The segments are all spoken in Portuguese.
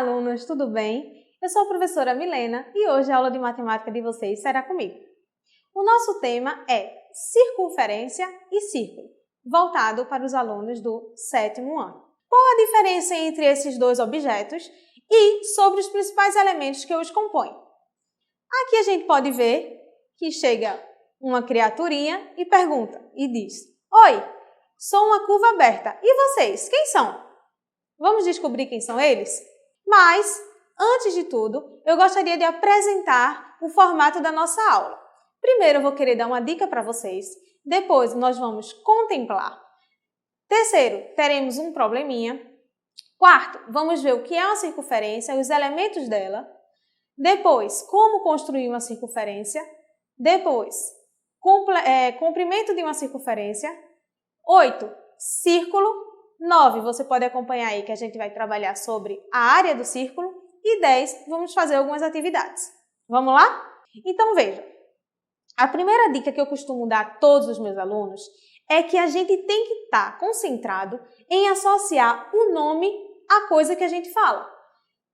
alunos, tudo bem? Eu sou a professora Milena e hoje a aula de matemática de vocês será comigo. O nosso tema é circunferência e círculo, voltado para os alunos do 7º ano. Qual a diferença entre esses dois objetos e sobre os principais elementos que os compõem? Aqui a gente pode ver que chega uma criaturinha e pergunta e diz: Oi, sou uma curva aberta. E vocês, quem são? Vamos descobrir quem são eles? Mas, antes de tudo, eu gostaria de apresentar o formato da nossa aula. Primeiro eu vou querer dar uma dica para vocês, depois nós vamos contemplar. Terceiro, teremos um probleminha. Quarto, vamos ver o que é uma circunferência, os elementos dela. Depois, como construir uma circunferência. Depois, comprimento de uma circunferência. 8, círculo. 9, você pode acompanhar aí que a gente vai trabalhar sobre a área do círculo. E 10, vamos fazer algumas atividades. Vamos lá? Então, veja. A primeira dica que eu costumo dar a todos os meus alunos é que a gente tem que estar concentrado em associar o nome à coisa que a gente fala.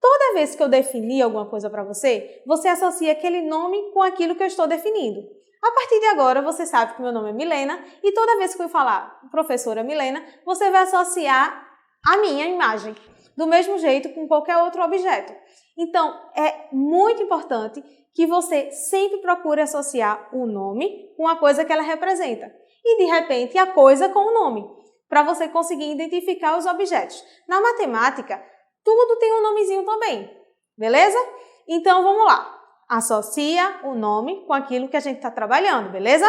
Toda vez que eu definir alguma coisa para você, você associa aquele nome com aquilo que eu estou definindo. A partir de agora, você sabe que meu nome é Milena e toda vez que eu falar professora Milena, você vai associar a minha imagem, do mesmo jeito com qualquer outro objeto. Então, é muito importante que você sempre procure associar o nome com a coisa que ela representa. E, de repente, a coisa com o nome, para você conseguir identificar os objetos. Na matemática, tudo tem um nomezinho também, beleza? Então, vamos lá. Associa o nome com aquilo que a gente está trabalhando, beleza?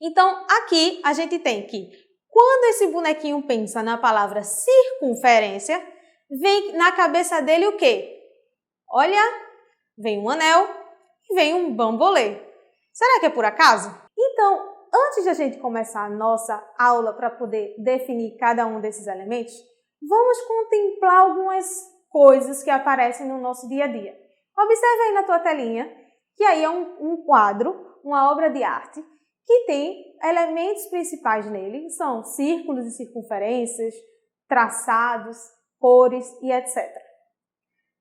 Então, aqui a gente tem que, quando esse bonequinho pensa na palavra circunferência, vem na cabeça dele o quê? Olha, vem um anel e vem um bambolê. Será que é por acaso? Então, antes de a gente começar a nossa aula para poder definir cada um desses elementos, vamos contemplar algumas coisas que aparecem no nosso dia a dia. Observe aí na tua telinha que aí é um quadro, uma obra de arte, que tem elementos principais nele, são círculos e circunferências, traçados, cores e etc.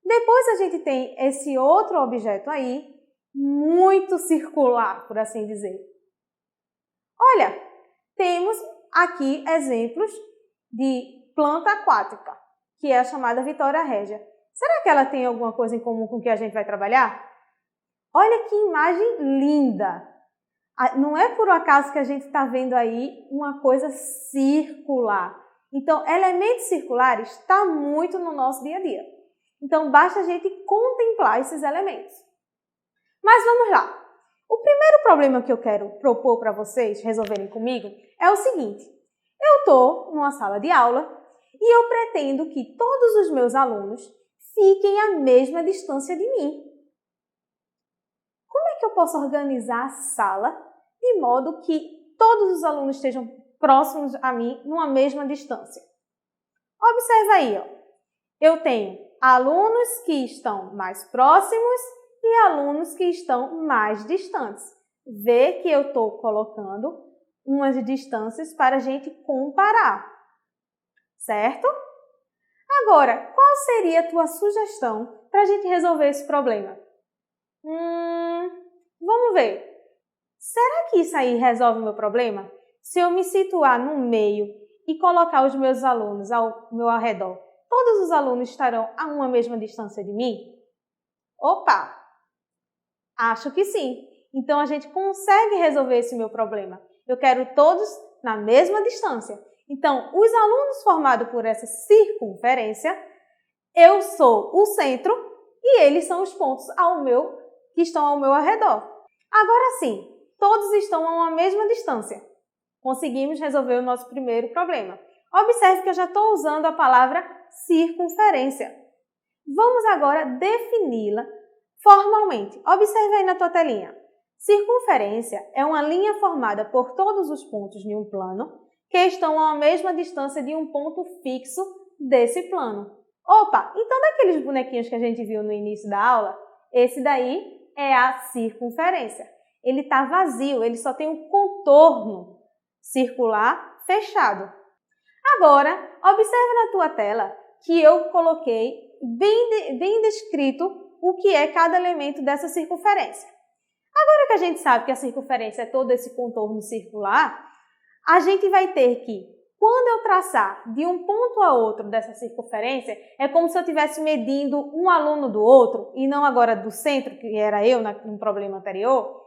Depois a gente tem esse outro objeto aí, muito circular, por assim dizer. Olha, temos aqui exemplos de planta aquática, que é a chamada Vitória Régia. Será que ela tem alguma coisa em comum com o que a gente vai trabalhar? Olha que imagem linda! Não é por acaso que a gente está vendo aí uma coisa circular. Então, elementos circulares está muito no nosso dia a dia. Então, basta a gente contemplar esses elementos. Mas vamos lá. O primeiro problema que eu quero propor para vocês resolverem comigo é o seguinte. Eu estou numa sala de aula e eu pretendo que todos os meus alunos fiquem à mesma distância de mim. Como é que eu posso organizar a sala de modo que todos os alunos estejam próximos a mim numa mesma distância? Observa aí, ó. Eu tenho alunos que estão mais próximos e alunos que estão mais distantes. Vê que eu estou colocando umas distâncias para a gente comparar, certo? Agora, qual seria a tua sugestão para a gente resolver esse problema? Vamos ver. Será que isso aí resolve o meu problema? Se eu me situar no meio e colocar os meus alunos ao meu arredor, todos os alunos estarão a uma mesma distância de mim? Opa! Acho que sim. Então, a gente consegue resolver esse meu problema. Eu quero todos na mesma distância. Então, os alunos formados por essa circunferência, eu sou o centro e eles são os pontos que estão ao meu arredor. Agora sim, todos estão a uma mesma distância. Conseguimos resolver o nosso primeiro problema. Observe que eu já estou usando a palavra circunferência. Vamos agora defini-la formalmente. Observe aí na tua telinha. Circunferência é uma linha formada por todos os pontos de um plano que estão a uma mesma distância de um ponto fixo desse plano. Opa, então daqueles bonequinhos que a gente viu no início da aula, esse daí é a circunferência. Ele está vazio, ele só tem um contorno circular fechado. Agora, observe na tua tela que eu coloquei bem descrito o que é cada elemento dessa circunferência. Agora que a gente sabe que a circunferência é todo esse contorno circular, a gente vai ter que, quando eu traçar de um ponto a outro dessa circunferência, é como se eu estivesse medindo um aluno do outro, e não agora do centro, que era eu no problema anterior,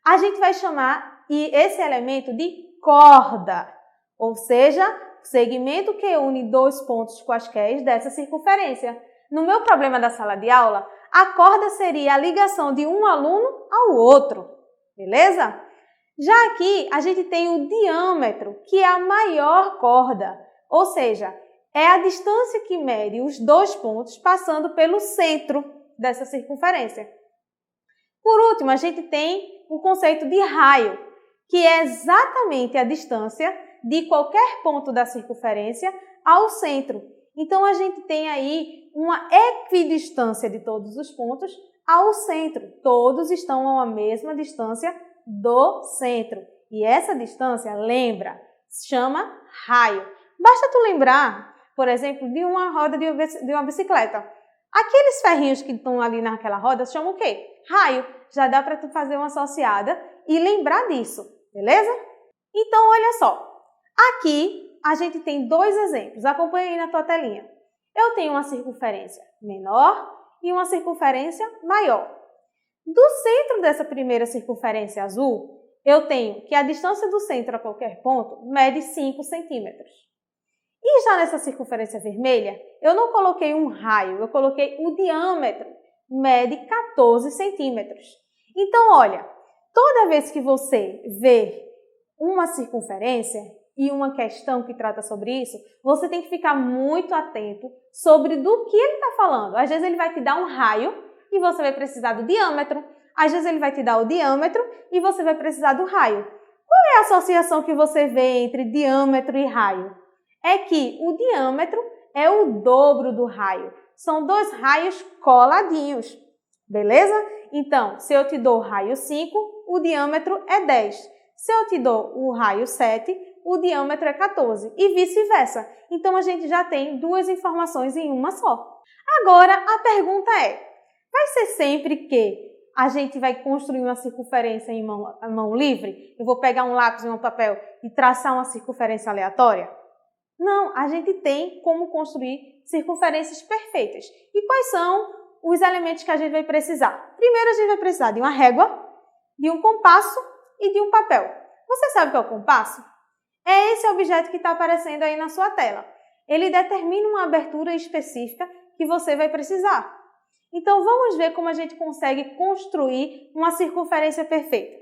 a gente vai chamar esse elemento de corda, ou seja, o segmento que une dois pontos quaisquer dessa circunferência. No meu problema da sala de aula, a corda seria a ligação de um aluno ao outro, beleza? Já aqui, a gente tem o diâmetro, que é a maior corda, ou seja, é a distância que mede os dois pontos passando pelo centro dessa circunferência. Por último, a gente tem o conceito de raio, que é exatamente a distância de qualquer ponto da circunferência ao centro. Então, a gente tem aí uma equidistância de todos os pontos ao centro. Todos estão a uma mesma distância do centro. E essa distância, lembra, se chama raio. Basta tu lembrar, por exemplo, de uma roda de uma bicicleta. Aqueles ferrinhos que estão ali naquela roda se chamam o quê? Raio. Já dá para tu fazer uma associada e lembrar disso, beleza? Então, olha só. Aqui, a gente tem dois exemplos. Acompanha aí na tua telinha. Eu tenho uma circunferência menor e uma circunferência maior. Do centro dessa primeira circunferência azul, eu tenho que a distância do centro a qualquer ponto mede 5 centímetros. E já nessa circunferência vermelha, eu não coloquei um raio, eu coloquei o diâmetro, mede 14 centímetros. Então, olha, toda vez que você vê uma circunferência e uma questão que trata sobre isso, você tem que ficar muito atento sobre do que ele está falando. Às vezes ele vai te dar um raio e você vai precisar do diâmetro. Às vezes ele vai te dar o diâmetro e você vai precisar do raio. Qual é a associação que você vê entre diâmetro e raio? É que o diâmetro é o dobro do raio. São dois raios coladinhos, beleza? Então, se eu te dou o raio 5, o diâmetro é 10. Se eu te dou o raio 7, o diâmetro é 14 e vice-versa. Então, a gente já tem duas informações em uma só. Agora, a pergunta é, vai ser sempre que a gente vai construir uma circunferência em mão livre? Eu vou pegar um lápis e um papel e traçar uma circunferência aleatória? Não, a gente tem como construir circunferências perfeitas. E quais são os elementos que a gente vai precisar? Primeiro, a gente vai precisar de uma régua, de um compasso e de um papel. Você sabe o que é o compasso? É esse objeto que está aparecendo aí na sua tela. Ele determina uma abertura específica que você vai precisar. Então, vamos ver como a gente consegue construir uma circunferência perfeita.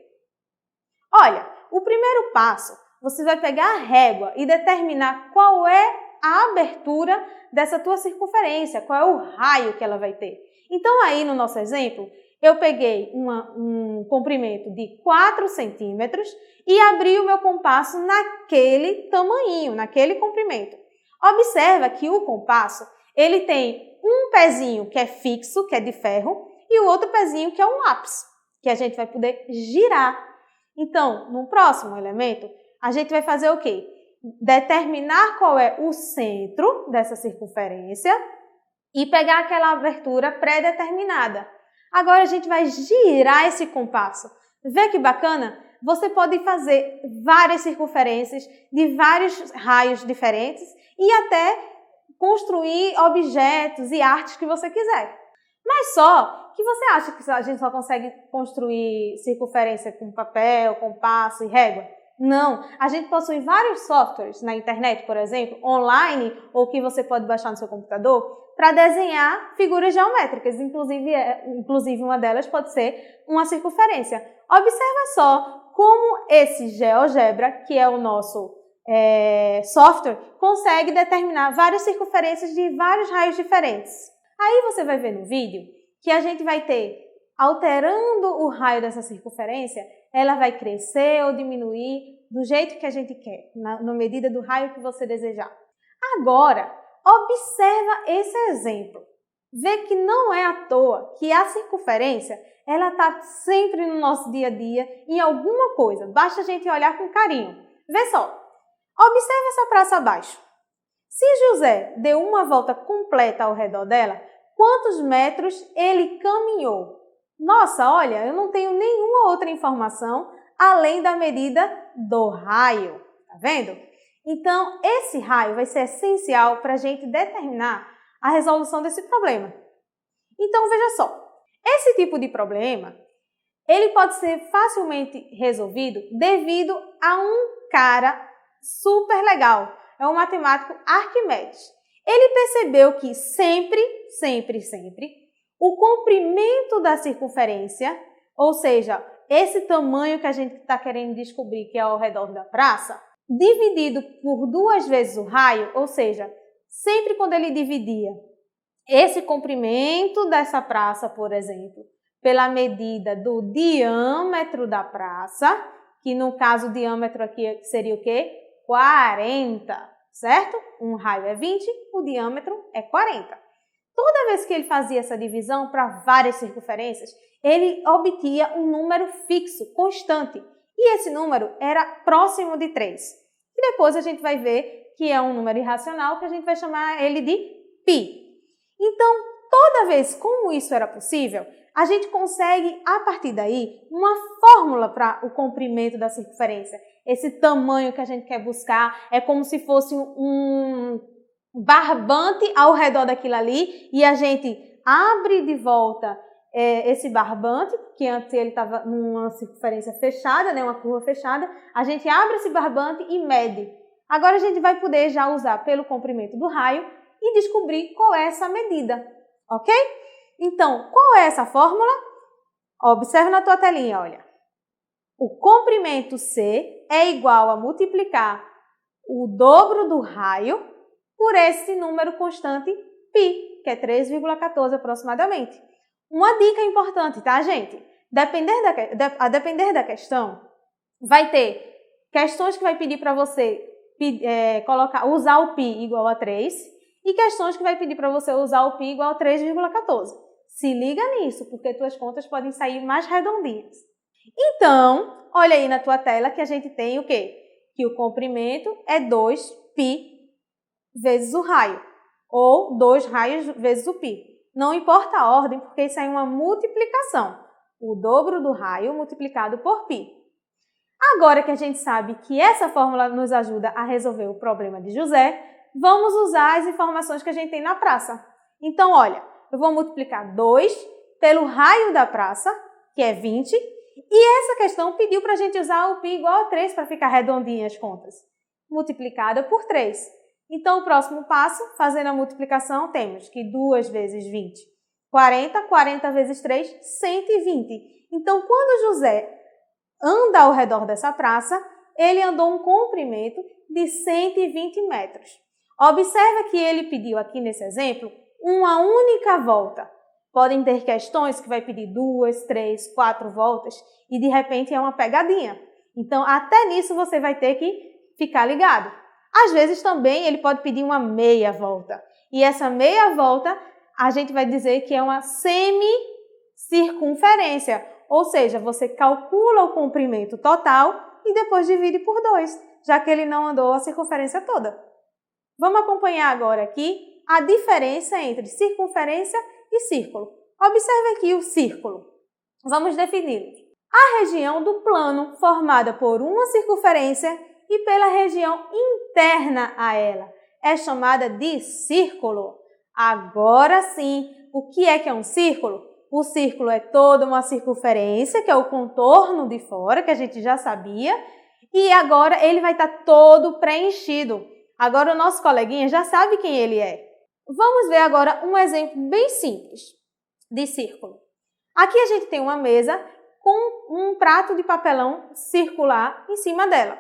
Olha, o primeiro passo, você vai pegar a régua e determinar qual é a abertura dessa tua circunferência, qual é o raio que ela vai ter. Então, aí no nosso exemplo, eu peguei um comprimento de 4 centímetros e abri o meu compasso naquele tamanhinho, naquele comprimento. Observa que o compasso, ele tem um pezinho que é fixo, que é de ferro, e o outro pezinho que é um lápis, que a gente vai poder girar. Então, no próximo elemento, a gente vai fazer o quê? Determinar qual é o centro dessa circunferência e pegar aquela abertura pré-determinada. Agora a gente vai girar esse compasso. Vê que bacana? Você pode fazer várias circunferências de vários raios diferentes e até construir objetos e artes que você quiser. Mas só que você acha que a gente só consegue construir circunferência com papel, compasso e régua? Não, a gente possui vários softwares na internet, por exemplo, online, ou que você pode baixar no seu computador, para desenhar figuras geométricas, inclusive uma delas pode ser uma circunferência. Observa só como esse GeoGebra, que é o nosso software, consegue determinar várias circunferências de vários raios diferentes. Aí você vai ver no vídeo que a gente vai ter, alterando o raio dessa circunferência, ela vai crescer ou diminuir do jeito que a gente quer, na medida do raio que você desejar. Agora, observa esse exemplo. Vê que não é à toa que a circunferência ela está sempre no nosso dia a dia em alguma coisa. Basta a gente olhar com carinho. Vê só. Observa essa praça abaixo. Se José deu uma volta completa ao redor dela, quantos metros ele caminhou. Nossa, olha, eu não tenho nenhuma outra informação além da medida do raio, tá vendo? Então, esse raio vai ser essencial para a gente determinar a resolução desse problema. Então, veja só, esse tipo de problema, ele pode ser facilmente resolvido devido a um cara super legal, é o matemático Arquimedes. Ele percebeu que sempre, o comprimento da circunferência, ou seja, esse tamanho que a gente está querendo descobrir que é ao redor da praça, dividido por 2 vezes o raio, ou seja, sempre quando ele dividia esse comprimento dessa praça, por exemplo, pela medida do diâmetro da praça, que no caso o diâmetro aqui seria o quê? 40, certo? Um raio é 20, o diâmetro é 40. Toda vez que ele fazia essa divisão para várias circunferências, ele obtinha um número fixo, constante, e esse número era próximo de 3. E depois a gente vai ver que é um número irracional, que a gente vai chamar ele de π. Então, toda vez como isso era possível, a gente consegue, a partir daí, uma fórmula para o comprimento da circunferência. Esse tamanho que a gente quer buscar é como se fosse um barbante ao redor daquilo ali e a gente abre de volta esse barbante, que antes ele estava numa circunferência fechada, né, uma curva fechada, a gente abre esse barbante e mede. Agora a gente vai poder já usar pelo comprimento do raio e descobrir qual é essa medida, ok? Então, qual é essa fórmula? Observe na tua telinha, olha. O comprimento C é igual a multiplicar o dobro do raio por esse número constante π, que é 3,14 aproximadamente. Uma dica importante, tá, gente? A depender da questão, vai ter questões que vai pedir para você usar o π igual a 3 e questões que vai pedir para você usar o π igual a 3,14. Se liga nisso, porque tuas contas podem sair mais redondinhas. Então, olha aí na tua tela que a gente tem o quê? Que o comprimento é 2π vezes o raio, ou 2 raios vezes o π. Não importa a ordem, porque isso é uma multiplicação. O dobro do raio multiplicado por π. Agora que a gente sabe que essa fórmula nos ajuda a resolver o problema de José, vamos usar as informações que a gente tem na praça. Então, olha, eu vou multiplicar 2 pelo raio da praça, que é 20, e essa questão pediu para a gente usar o π igual a 3 para ficar redondinha as contas. Multiplicada por 3. Então, o próximo passo, fazendo a multiplicação, temos que 2 vezes 20, 40, 40 vezes 3, 120. Então, quando José anda ao redor dessa praça, ele andou um comprimento de 120 metros. Observa que ele pediu aqui nesse exemplo uma única volta. Podem ter questões que vai pedir 2, 3, 4 voltas e de repente é uma pegadinha. Então, até nisso você vai ter que ficar ligado. Às vezes também ele pode pedir uma meia volta. E essa meia volta a gente vai dizer que é uma semicircunferência. Ou seja, você calcula o comprimento total e depois divide por 2, já que ele não andou a circunferência toda. Vamos acompanhar agora aqui a diferença entre circunferência e círculo. Observe aqui o círculo. Vamos defini-lo. A região do plano formada por uma circunferência e pela região interna a ela é chamada de círculo. Agora sim, o que é um círculo? O círculo é toda uma circunferência, que é o contorno de fora, que a gente já sabia, e agora ele vai estar todo preenchido. Agora o nosso coleguinha já sabe quem ele é. Vamos ver agora um exemplo bem simples de círculo. Aqui a gente tem uma mesa com um prato de papelão circular em cima dela.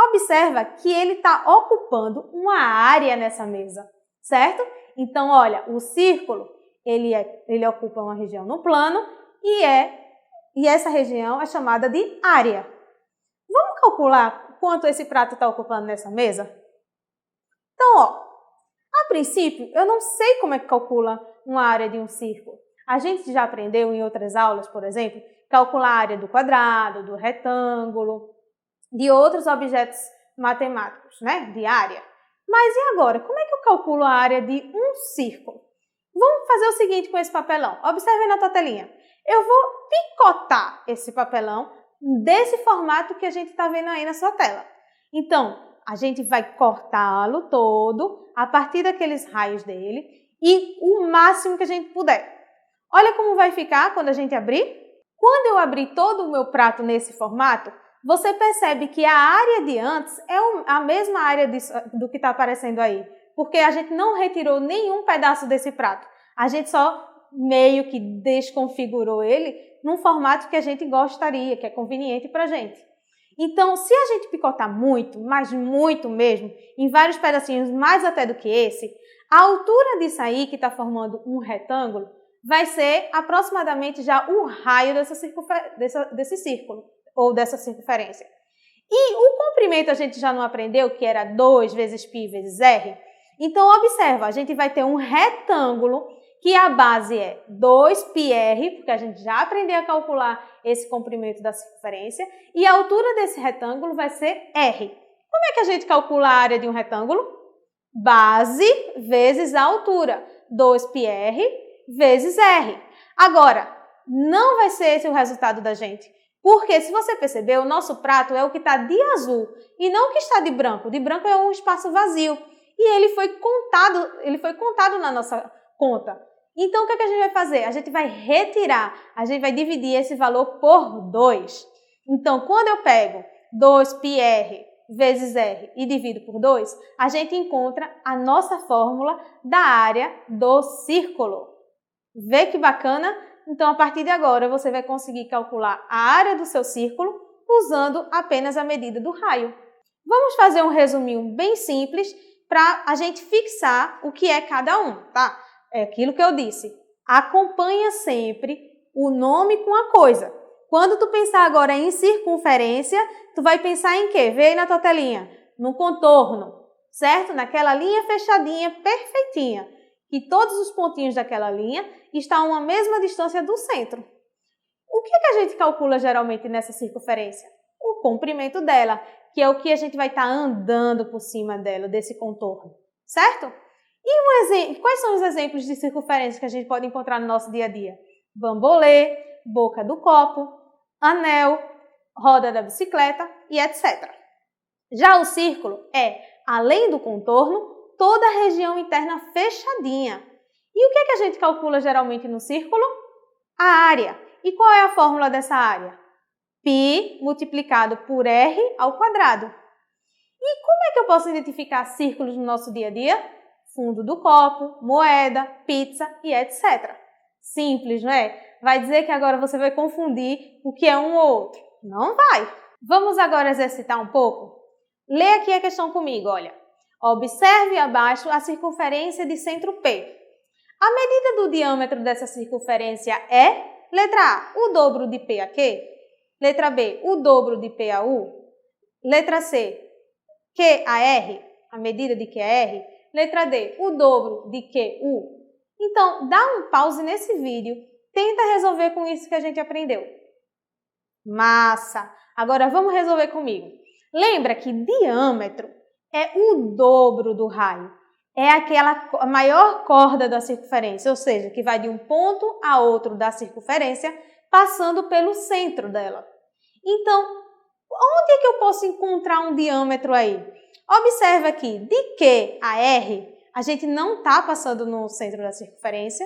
Observa que ele está ocupando uma área nessa mesa, certo? Então, olha, o círculo, ele ocupa uma região no plano e essa região é chamada de área. Vamos calcular quanto esse prato está ocupando nessa mesa? Então, ó, a princípio, eu não sei como é que calcula uma área de um círculo. A gente já aprendeu em outras aulas, por exemplo, calcular a área do quadrado, do retângulo, de outros objetos matemáticos, né? De área. Mas e agora? Como é que eu calculo a área de um círculo? Vamos fazer o seguinte com esse papelão. Observe na tua telinha. Eu vou picotar esse papelão desse formato que a gente está vendo aí na sua tela. Então, a gente vai cortá-lo todo a partir daqueles raios dele e o máximo que a gente puder. Olha como vai ficar quando a gente abrir. Quando eu abrir todo o meu prato nesse formato, você percebe que a área de antes é a mesma área do que está aparecendo aí, porque a gente não retirou nenhum pedaço desse prato. A gente só meio que desconfigurou ele num formato que a gente gostaria, que é conveniente para a gente. Então, se a gente picotar muito, mas muito mesmo, em vários pedacinhos, mais até do que esse, a altura disso aí, que está formando um retângulo, vai ser aproximadamente já o raio desse círculo, ou dessa circunferência. E o comprimento a gente já não aprendeu, que era 2 vezes π vezes r? Então, observa, a gente vai ter um retângulo que a base é 2πr, porque a gente já aprendeu a calcular esse comprimento da circunferência, e a altura desse retângulo vai ser r. Como é que a gente calcula a área de um retângulo? Base vezes a altura, 2πr vezes r. Agora, não vai ser esse o resultado da gente, porque se você perceber, o nosso prato é o que está de azul e não o que está de branco. De branco é um espaço vazio e ele foi contado na nossa conta. Então, o que a gente vai fazer? A gente vai retirar, a gente vai dividir esse valor por 2. Então, quando eu pego 2πr vezes r e divido por 2, a gente encontra a nossa fórmula da área do círculo. Vê que bacana? Então, a partir de agora, você vai conseguir calcular a área do seu círculo usando apenas a medida do raio. Vamos fazer um resuminho bem simples para a gente fixar o que é cada um, tá? É aquilo que eu disse. Acompanha sempre o nome com a coisa. Quando tu pensar agora em circunferência, tu vai pensar em quê? Vê aí na tua telinha. No contorno, certo? Naquela linha fechadinha, perfeitinha. Que todos os pontinhos daquela linha estão a uma mesma distância do centro. O que a gente calcula geralmente nessa circunferência? O comprimento dela, que é o que a gente vai estar andando por cima dela, desse contorno, certo? E quais são os exemplos de circunferência que a gente pode encontrar no nosso dia a dia? Bambolê, boca do copo, anel, roda da bicicleta e etc. Já o círculo é, além do contorno, toda a região interna fechadinha. E o que a gente calcula geralmente no círculo? A área. E qual é a fórmula dessa área? π multiplicado por r ao quadrado. E como é que eu posso identificar círculos no nosso dia a dia? Fundo do copo, moeda, pizza e etc. Simples, não é? Vai dizer que agora você vai confundir o que é um ou outro. Não vai. Vamos agora exercitar um pouco? Lê aqui a questão comigo, olha. Observe abaixo a circunferência de centro P. A medida do diâmetro dessa circunferência é, letra A, o dobro de P a Q. Letra B, o dobro de P a U. Letra C, Q a R, a medida de Q a R. Letra D, o dobro de QU. Então, dá um pause nesse vídeo, tenta resolver com isso que a gente aprendeu. Massa! Agora vamos resolver comigo. Lembra que diâmetro é o dobro do raio. É a maior corda da circunferência, ou seja, que vai de um ponto a outro da circunferência, passando pelo centro dela. Então, onde é que eu posso encontrar um diâmetro aí? Observe aqui, de Q a R, a gente não está passando no centro da circunferência.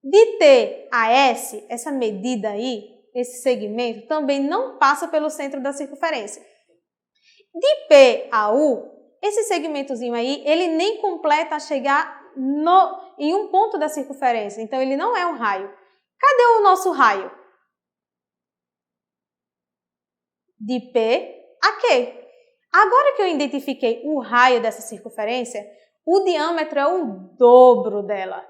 De T a S, essa medida aí, esse segmento, também não passa pelo centro da circunferência. De P a U, esse segmentozinho aí, ele nem completa a chegar em um ponto da circunferência, então ele não é um raio. Cadê o nosso raio? De P a Q. Agora que eu identifiquei o raio dessa circunferência, o diâmetro é o dobro dela.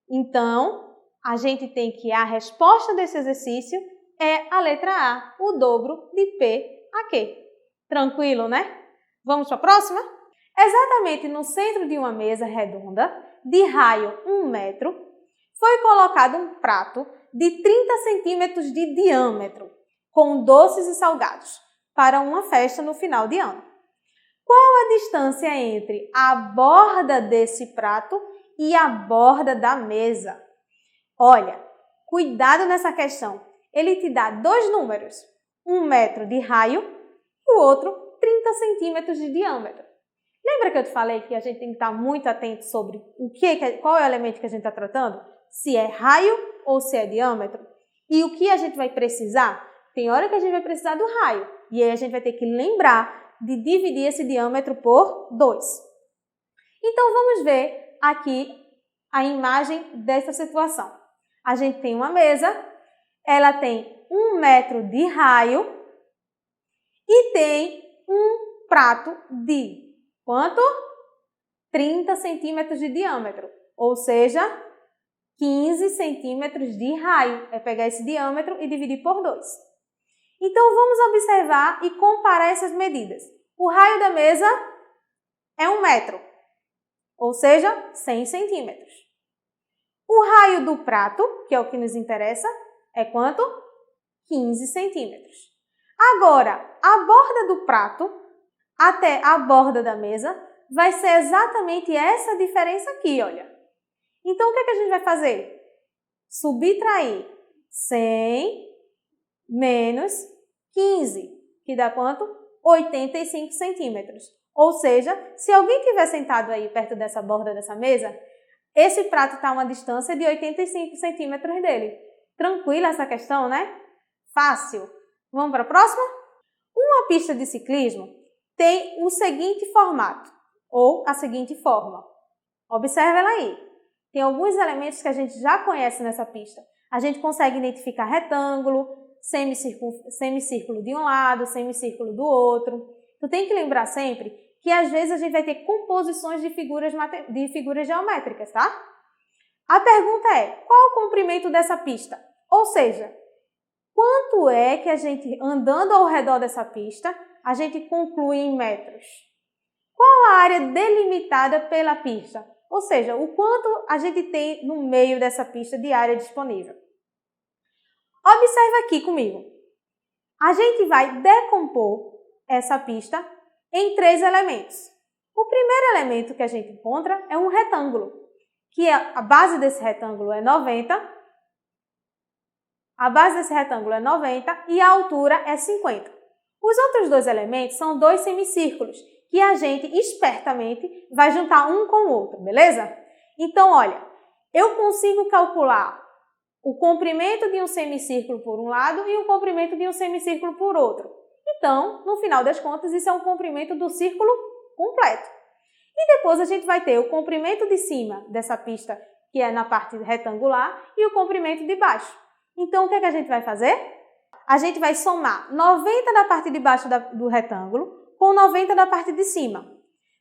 Então, a gente tem que a resposta desse exercício é a letra A, o dobro de P a Q. Tranquilo, né? Vamos para a próxima? Exatamente no centro de uma mesa redonda, de raio 1 metro, foi colocado um prato de 30 centímetros de diâmetro, com doces e salgados, para uma festa no final de ano. Qual a distância entre a borda desse prato e a borda da mesa. Olha, cuidado nessa questão. Ele te dá dois números, 1 metro de raio e o outro 30 centímetros de diâmetro. Lembra que eu te falei que a gente tem que estar muito atento sobre qual é o elemento que a gente está tratando? Se é raio ou se é diâmetro. E o que a gente vai precisar? Tem hora que a gente vai precisar do raio. E aí a gente vai ter que lembrar de dividir esse diâmetro por 2. Então vamos ver aqui a imagem dessa situação. A gente tem uma mesa, ela tem 1 metro de raio e tem um prato de quanto? 30 centímetros de diâmetro, ou seja, 15 centímetros de raio. É pegar esse diâmetro e dividir por 2. Então, vamos observar e comparar essas medidas. O raio da mesa é 1 metro, ou seja, 100 centímetros. O raio do prato, que é o que nos interessa, é quanto? 15 centímetros. Agora, a borda do prato até a borda da mesa vai ser exatamente essa diferença aqui, olha. Então, o que é que a gente vai fazer? Subtrair 100 menos 15, que dá quanto? 85 centímetros. Ou seja, se alguém estiver sentado aí perto dessa borda dessa mesa, esse prato está a uma distância de 85 centímetros dele. Tranquila essa questão, né? Fácil. Vamos para a próxima? Uma pista de ciclismo tem o seguinte formato, ou a seguinte forma. Observe ela aí. Tem alguns elementos que a gente já conhece nessa pista. A gente consegue identificar retângulo, semicírculo de um lado, semicírculo do outro. Tu tem que lembrar sempre que às vezes a gente vai ter composições de figuras geométricas, tá? A pergunta é, qual o comprimento dessa pista? Ou seja, quanto é que a gente, andando ao redor dessa pista, a gente conclui em metros? Qual a área delimitada pela pista? Ou seja, o quanto a gente tem no meio dessa pista de área disponível. Observe aqui comigo. A gente vai decompor essa pista em 3 elementos. O primeiro elemento que a gente encontra é um retângulo, que a base desse retângulo é 90. A base desse retângulo é 90 e a altura é 50. Os outros 2 elementos são 2 semicírculos, que a gente espertamente vai juntar um com o outro, beleza? Então, olha, eu consigo calcular o comprimento de um semicírculo por um lado e o comprimento de um semicírculo por outro. Então, no final das contas, isso é um comprimento do círculo completo. E depois a gente vai ter o comprimento de cima dessa pista, que é na parte retangular, e o comprimento de baixo. Então, o que é que a gente vai fazer? A gente vai somar 90 da parte de baixo do retângulo com 90 da parte de cima.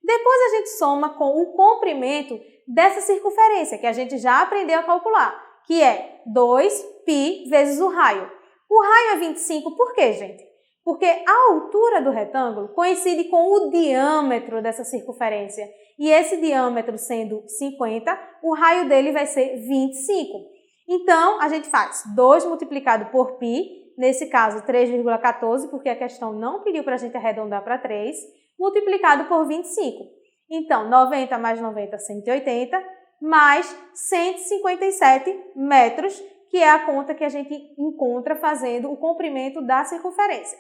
Depois a gente soma com o comprimento dessa circunferência, que a gente já aprendeu a calcular, que é 2π vezes o raio. O raio é 25, por quê, gente? Porque a altura do retângulo coincide com o diâmetro dessa circunferência. E esse diâmetro sendo 50, o raio dele vai ser 25. Então, a gente faz 2 multiplicado por π, nesse caso 3,14, porque a questão não pediu para a gente arredondar para 3, multiplicado por 25. Então, 90 mais 90, 180, mais 157 metros, que é a conta que a gente encontra fazendo o comprimento da circunferência.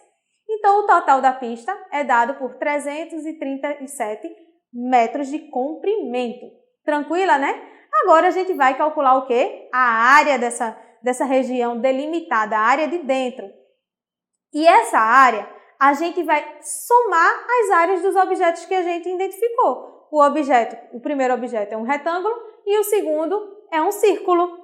Então, o total da pista é dado por 337 metros de comprimento. Tranquila, né? Agora a gente vai calcular o quê? A área dessa região delimitada, a área de dentro. E essa área, a gente vai somar as áreas dos objetos que a gente identificou. O primeiro objeto é um retângulo e o segundo é um círculo.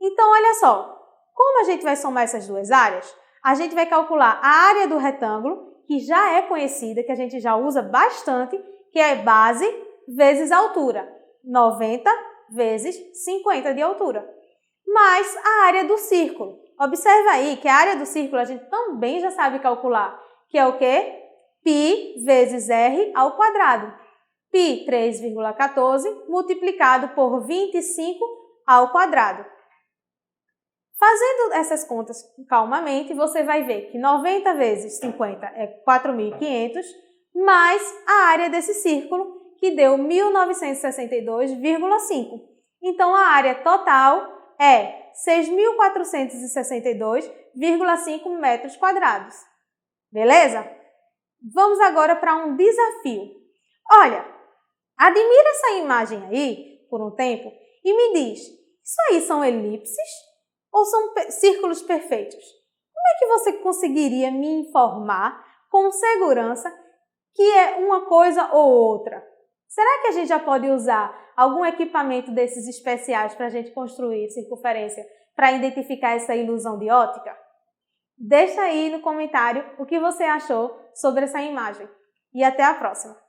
Então, olha só, como a gente vai somar essas duas áreas? A gente vai calcular a área do retângulo, que já é conhecida, que a gente já usa bastante, que é base vezes altura. 90 vezes 50 de altura. Mais a área do círculo. Observa aí que a área do círculo a gente também já sabe calcular, que é o quê? Π vezes R ao quadrado. Π, 3,14, multiplicado por 25 ao quadrado. Fazendo essas contas calmamente, você vai ver que 90 vezes 50 é 4.500, mais a área desse círculo, que deu 1962,5. Então, a área total é 6.462,5 metros quadrados. Beleza? Vamos agora para um desafio. Olha, admira essa imagem aí por um tempo e me diz, isso aí são elipses ou são círculos perfeitos? Como é que você conseguiria me informar com segurança que é uma coisa ou outra? Será que a gente já pode usar algum equipamento desses especiais para a gente construir circunferência para identificar essa ilusão de ótica? Deixa aí no comentário o que você achou sobre essa imagem. E até a próxima!